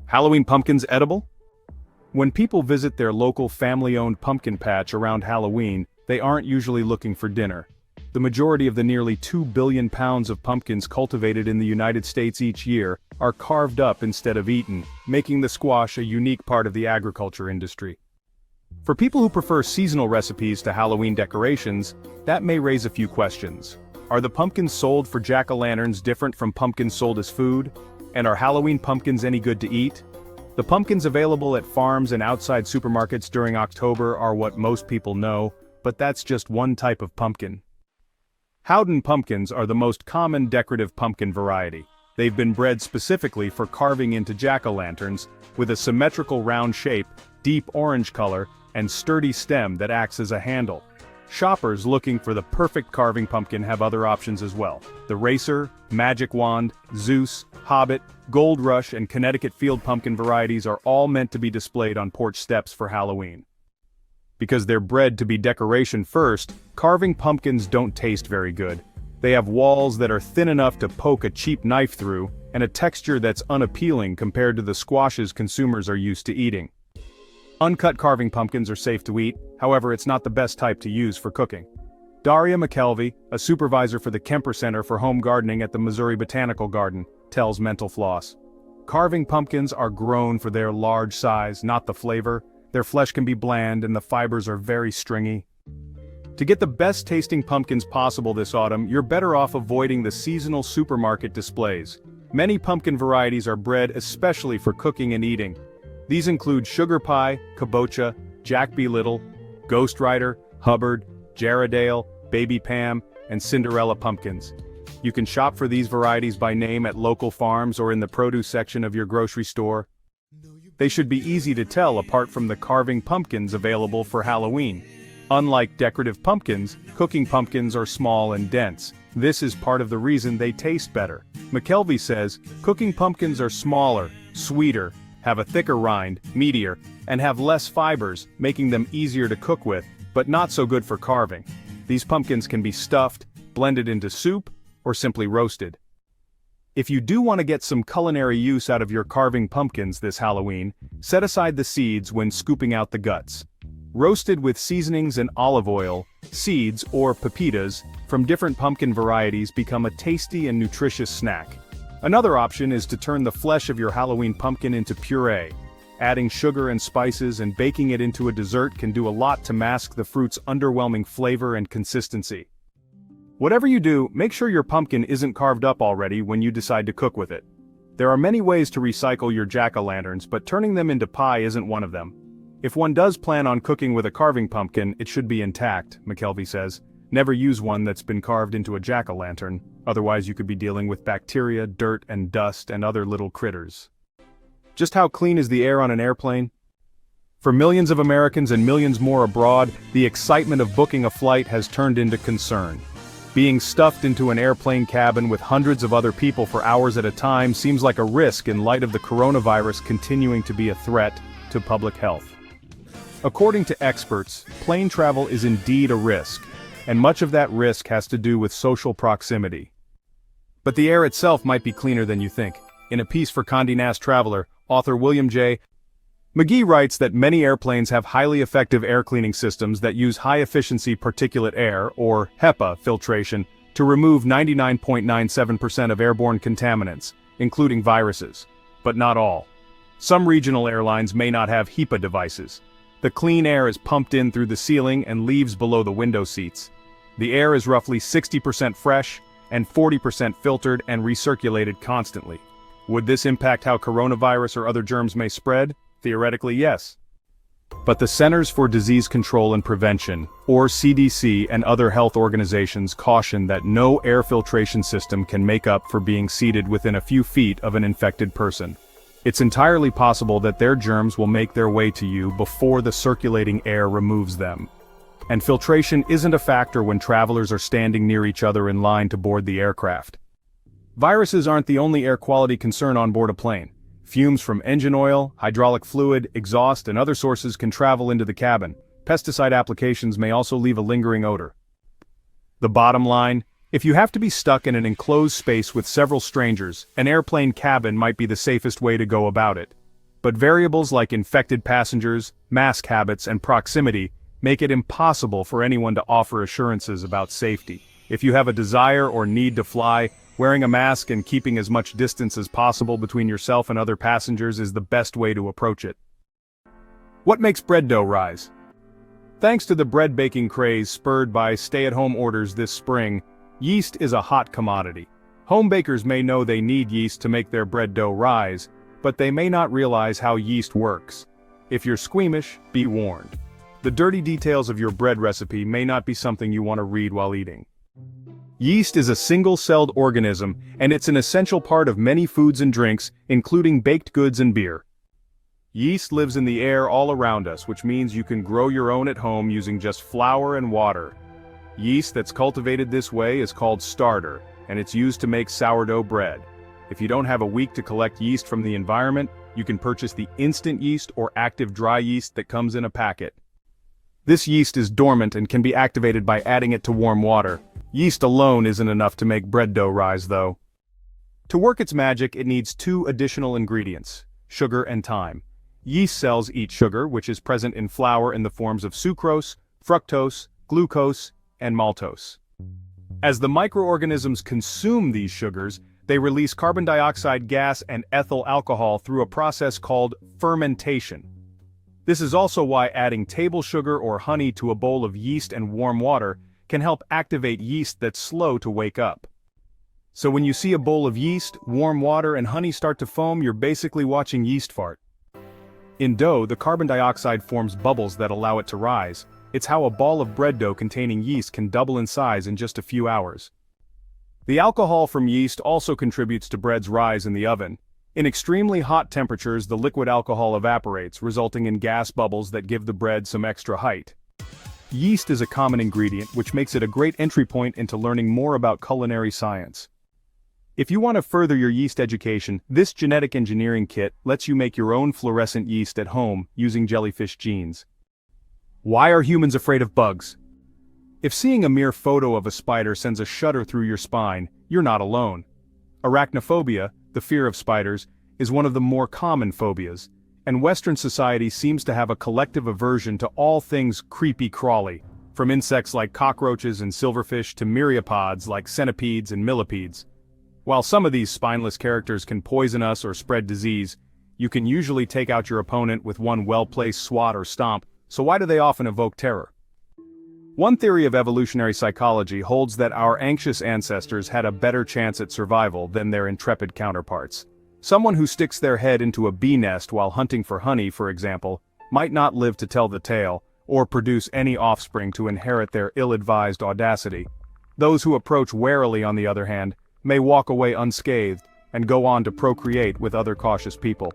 Halloween pumpkins edible? When people visit their local family-owned pumpkin patch around Halloween, they aren't usually looking for dinner. The majority of the nearly 2 billion pounds of pumpkins cultivated in the United States each year are carved up instead of eaten, making the squash a unique part of the agriculture industry. For people who prefer seasonal recipes to Halloween decorations, that may raise a few questions. Are the pumpkins sold for jack-o'-lanterns different from pumpkins sold as food? And are Halloween pumpkins any good to eat? The pumpkins available at farms and outside supermarkets during October are what most people know, but that's just one type of pumpkin. Howden pumpkins are the most common decorative pumpkin variety. They've been bred specifically for carving into jack-o'-lanterns, with a symmetrical round shape, deep orange color, and sturdy stem that acts as a handle. Shoppers looking for the perfect carving pumpkin have other options as well. The Racer, Magic Wand, Zeus, Hobbit, Gold Rush, and Connecticut Field pumpkin varieties are all meant to be displayed on porch steps for Halloween. Because they're bred to be decoration first, carving pumpkins don't taste very good. They have walls that are thin enough to poke a cheap knife through, and a texture that's unappealing compared to the squashes consumers are used to eating. Uncut carving pumpkins are safe to eat, however it's not the best type to use for cooking. Daria McKelvey, a supervisor for the Kemper Center for Home Gardening at the Missouri Botanical Garden, tells Mental Floss. Carving pumpkins are grown for their large size, not the flavor. Their flesh can be bland and the fibers are very stringy. To get the best tasting pumpkins possible this autumn, you're better off avoiding the seasonal supermarket displays. Many pumpkin varieties are bred especially for cooking and eating. These include Sugar Pie, Kabocha, Jack B. Little, Ghost Rider, Hubbard, Jarradale, Baby Pam, and Cinderella pumpkins. You can shop for these varieties by name at local farms or in the produce section of your grocery store. They should be easy to tell apart from the carving pumpkins available for Halloween. Unlike decorative pumpkins, cooking pumpkins are small and dense. This is part of the reason they taste better. McKelvey says, cooking pumpkins are smaller, sweeter, have a thicker rind, meatier, and have less fibers, making them easier to cook with, but not so good for carving. These pumpkins can be stuffed, blended into soup, or simply roasted. If you do want to get some culinary use out of your carving pumpkins this Halloween, set aside the seeds when scooping out the guts. Roasted with seasonings and olive oil, seeds, or pepitas, from different pumpkin varieties become a tasty and nutritious snack. Another option is to turn the flesh of your Halloween pumpkin into puree. Adding sugar and spices and baking it into a dessert can do a lot to mask the fruit's underwhelming flavor and consistency. Whatever you do, make sure your pumpkin isn't carved up already when you decide to cook with it. There are many ways to recycle your jack-o'-lanterns, but turning them into pie isn't one of them. If one does plan on cooking with a carving pumpkin, it should be intact, McKelvey says. Never use one that's been carved into a jack-o'-lantern, otherwise you could be dealing with bacteria, dirt, and dust, and other little critters. Just how clean is the air on an airplane? For millions of Americans and millions more abroad, the excitement of booking a flight has turned into concern. Being stuffed into an airplane cabin with hundreds of other people for hours at a time seems like a risk in light of the coronavirus continuing to be a threat to public health. According to experts, plane travel is indeed a risk, and much of that risk has to do with social proximity. But the air itself might be cleaner than you think. In a piece for Condé Nast Traveler, author William J. McGee writes that many airplanes have highly effective air cleaning systems that use high-efficiency particulate air, or HEPA, filtration, to remove 99.97% of airborne contaminants, including viruses. But not all. Some regional airlines may not have HEPA devices. The clean air is pumped in through the ceiling and leaves below the window seats. The air is roughly 60% fresh and 40% filtered and recirculated constantly. Would this impact how coronavirus or other germs may spread? Theoretically, yes. But the Centers for Disease Control and Prevention, or CDC, and other health organizations caution that no air filtration system can make up for being seated within a few feet of an infected person. It's entirely possible that their germs will make their way to you before the circulating air removes them. And filtration isn't a factor when travelers are standing near each other in line to board the aircraft. Viruses aren't the only air quality concern on board a plane. Fumes from engine oil, hydraulic fluid, exhaust, and other sources can travel into the cabin. Pesticide applications may also leave a lingering odor. The bottom line, if you have to be stuck in an enclosed space with several strangers, an airplane cabin might be the safest way to go about it. But variables like infected passengers, mask habits, and proximity make it impossible for anyone to offer assurances about safety. If you have a desire or need to fly, wearing a mask and keeping as much distance as possible between yourself and other passengers is the best way to approach it. What makes bread dough rise? Thanks to the bread baking craze spurred by stay-at-home orders this spring, yeast is a hot commodity. Home bakers may know they need yeast to make their bread dough rise, but they may not realize how yeast works. If you're squeamish, be warned. The dirty details of your bread recipe may not be something you want to read while eating. Yeast is a single-celled organism, and it's an essential part of many foods and drinks, including baked goods and beer. Yeast lives in the air all around us, which means you can grow your own at home using just flour and water. Yeast that's cultivated this way is called starter, and it's used to make sourdough bread. If you don't have a week to collect yeast from the environment, you can purchase the instant yeast or active dry yeast that comes in a packet. This yeast is dormant and can be activated by adding it to warm water. Yeast alone isn't enough to make bread dough rise, though. To work its magic, it needs two additional ingredients: sugar and time. Yeast cells eat sugar, which is present in flour in the forms of sucrose, fructose, glucose, and maltose. As the microorganisms consume these sugars, they release carbon dioxide gas and ethyl alcohol through a process called fermentation. This is also why adding table sugar or honey to a bowl of yeast and warm water can help activate yeast that's slow to wake up. So when you see a bowl of yeast, warm water, and honey start to foam, you're basically watching yeast fart. In dough, the carbon dioxide forms bubbles that allow it to rise. It's how a ball of bread dough containing yeast can double in size in just a few hours. The alcohol from yeast also contributes to bread's rise in the oven. In extremely hot temperatures, the liquid alcohol evaporates, resulting in gas bubbles that give the bread some extra height. Yeast is a common ingredient, which makes it a great entry point into learning more about culinary science. If you want to further your yeast education, this genetic engineering kit lets you make your own fluorescent yeast at home using jellyfish genes. Why are humans afraid of bugs? If seeing a mere photo of a spider sends a shudder through your spine, you're not alone. Arachnophobia, the fear of spiders, is one of the more common phobias, and Western society seems to have a collective aversion to all things creepy-crawly, from insects like cockroaches and silverfish to myriapods like centipedes and millipedes. While some of these spineless characters can poison us or spread disease, you can usually take out your opponent with one well-placed swat or stomp, so why do they often evoke terror? One theory of evolutionary psychology holds that our anxious ancestors had a better chance at survival than their intrepid counterparts. Someone who sticks their head into a bee nest while hunting for honey, for example, might not live to tell the tale, or produce any offspring to inherit their ill-advised audacity. Those who approach warily, on the other hand, may walk away unscathed, and go on to procreate with other cautious people.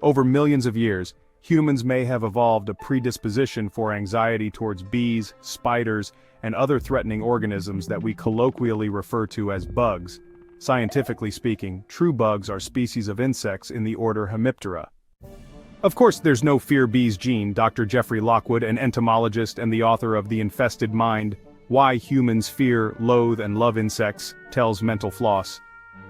Over millions of years, humans may have evolved a predisposition for anxiety towards bees, spiders, and other threatening organisms that we colloquially refer to as bugs. Scientifically speaking, true bugs are species of insects in the order Hemiptera. Of course, there's no fear bees gene. Dr. Jeffrey Lockwood, an entomologist and the author of The Infested Mind, Why Humans Fear, Loathe, and Love Insects, tells Mental Floss.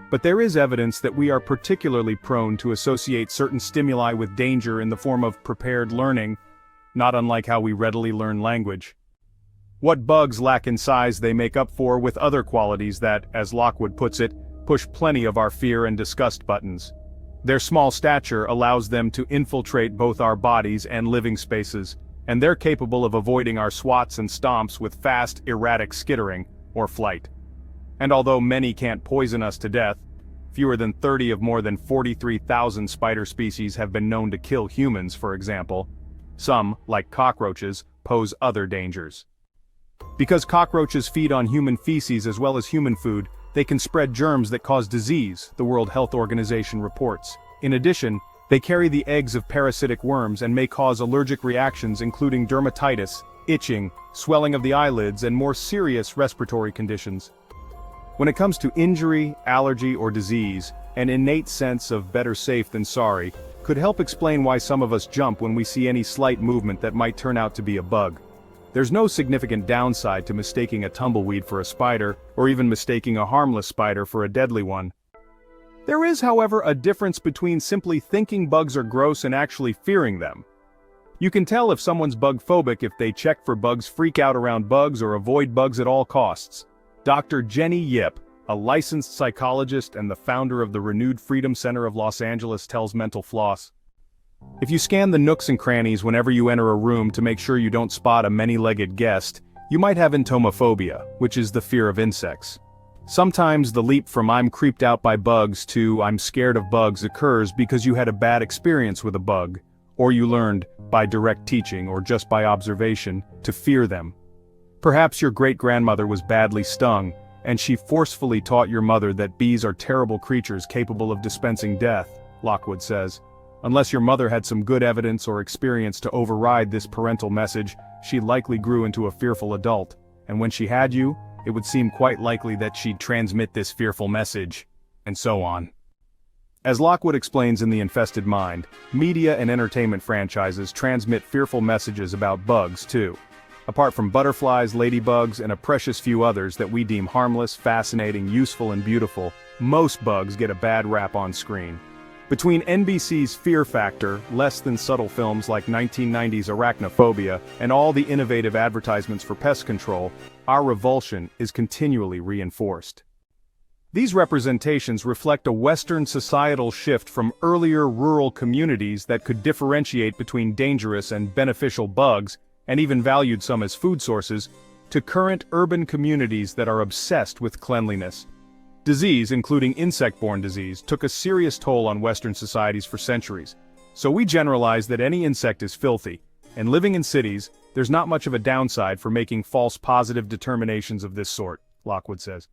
But there is evidence that we are particularly prone to associate certain stimuli with danger in the form of prepared learning, not unlike how we readily learn language. What bugs lack in size they make up for with other qualities that, as Lockwood puts it, push plenty of our fear and disgust buttons. Their small stature allows them to infiltrate both our bodies and living spaces, and they're capable of avoiding our swats and stomps with fast, erratic skittering, or flight. And although many can't poison us to death, fewer than 30 of more than 43,000 spider species have been known to kill humans, for example. Some, like cockroaches, pose other dangers. Because cockroaches feed on human feces as well as human food, they can spread germs that cause disease, the World Health Organization reports. In addition, they carry the eggs of parasitic worms and may cause allergic reactions including dermatitis, itching, swelling of the eyelids, and more serious respiratory conditions. When it comes to injury, allergy, or disease, an innate sense of better safe than sorry could help explain why some of us jump when we see any slight movement that might turn out to be a bug. There's no significant downside to mistaking a tumbleweed for a spider, or even mistaking a harmless spider for a deadly one. There is, however, a difference between simply thinking bugs are gross and actually fearing them. You can tell if someone's bug-phobic if they check for bugs, freak out around bugs, or avoid bugs at all costs. Dr. Jenny Yip, a licensed psychologist and the founder of the Renewed Freedom Center of Los Angeles, tells Mental Floss, "If you scan the nooks and crannies whenever you enter a room to make sure you don't spot a many-legged guest, you might have entomophobia, which is the fear of insects. Sometimes the leap from I'm creeped out by bugs to I'm scared of bugs occurs because you had a bad experience with a bug, or you learned, by direct teaching or just by observation, to fear them. Perhaps your great-grandmother was badly stung, and she forcefully taught your mother that bees are terrible creatures capable of dispensing death," Lockwood says. "Unless your mother had some good evidence or experience to override this parental message, she likely grew into a fearful adult, and when she had you, it would seem quite likely that she'd transmit this fearful message," and so on. As Lockwood explains in The Infested Mind, media and entertainment franchises transmit fearful messages about bugs too. Apart from butterflies, ladybugs, and a precious few others that we deem harmless, fascinating, useful, and beautiful, most bugs get a bad rap on screen. Between NBC's Fear Factor, less than subtle films like 1990's Arachnophobia, and all the innovative advertisements for pest control, our revulsion is continually reinforced. These representations reflect a Western societal shift from earlier rural communities that could differentiate between dangerous and beneficial bugs, and even valued some as food sources, to current urban communities that are obsessed with cleanliness. Disease, including insect-borne disease, took a serious toll on Western societies for centuries. So we generalize that any insect is filthy, and living in cities, there's not much of a downside for making false positive determinations of this sort, Lockwood says.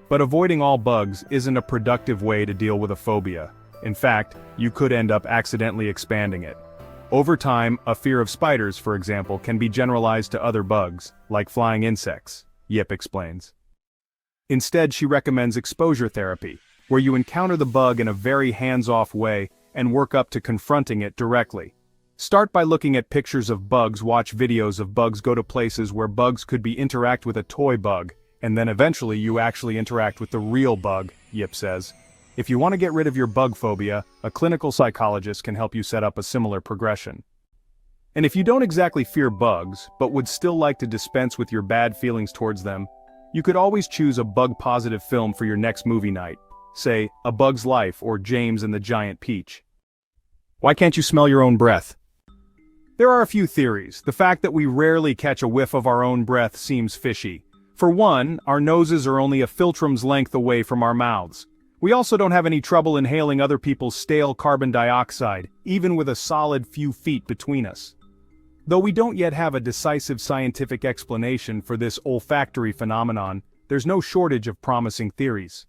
But avoiding all bugs isn't a productive way to deal with a phobia. In fact, you could end up accidentally expanding it. Over time, a fear of spiders, for example, can be generalized to other bugs, like flying insects, Yip explains. Instead, she recommends exposure therapy, where you encounter the bug in a very hands-off way and work up to confronting it directly. Start by looking at pictures of bugs, watch videos of bugs, go to places where bugs could be interact with a toy bug, and then eventually you actually interact with the real bug, Yip says. If you want to get rid of your bug phobia, a clinical psychologist can help you set up a similar progression. And if you don't exactly fear bugs, but would still like to dispense with your bad feelings towards them, you could always choose a bug-positive film for your next movie night, say, A Bug's Life or James and the Giant Peach. Why can't you smell your own breath? There are a few theories. The fact that we rarely catch a whiff of our own breath seems fishy. For one, our noses are only a philtrum's length away from our mouths. We also don't have any trouble inhaling other people's stale carbon dioxide, even with a solid few feet between us. Though we don't yet have a decisive scientific explanation for this olfactory phenomenon, there's no shortage of promising theories.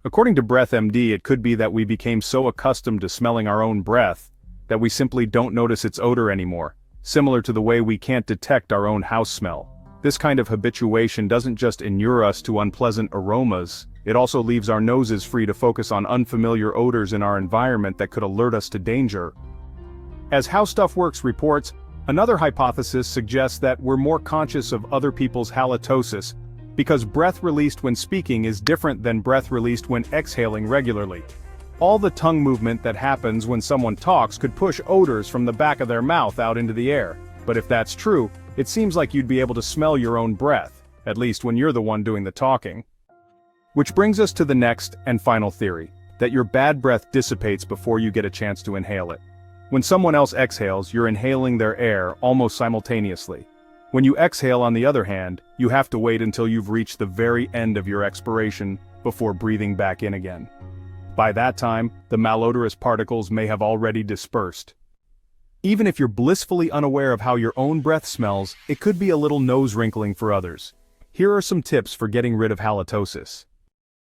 According to BreathMD, it could be that we became so accustomed to smelling our own breath that we simply don't notice its odor anymore, similar to the way we can't detect our own house smell. This kind of habituation doesn't just inure us to unpleasant aromas, it also leaves our noses free to focus on unfamiliar odors in our environment that could alert us to danger. As How Stuff Works reports, another hypothesis suggests that we're more conscious of other people's halitosis, because breath released when speaking is different than breath released when exhaling regularly. All the tongue movement that happens when someone talks could push odors from the back of their mouth out into the air. But if that's true, it seems like you'd be able to smell your own breath, at least when you're the one doing the talking. Which brings us to the next and final theory, that your bad breath dissipates before you get a chance to inhale it. When someone else exhales, you're inhaling their air almost simultaneously. When you exhale, on the other hand, you have to wait until you've reached the very end of your expiration before breathing back in again. By that time, the malodorous particles may have already dispersed. Even if you're blissfully unaware of how your own breath smells, it could be a little nose-wrinkling for others. Here are some tips for getting rid of halitosis.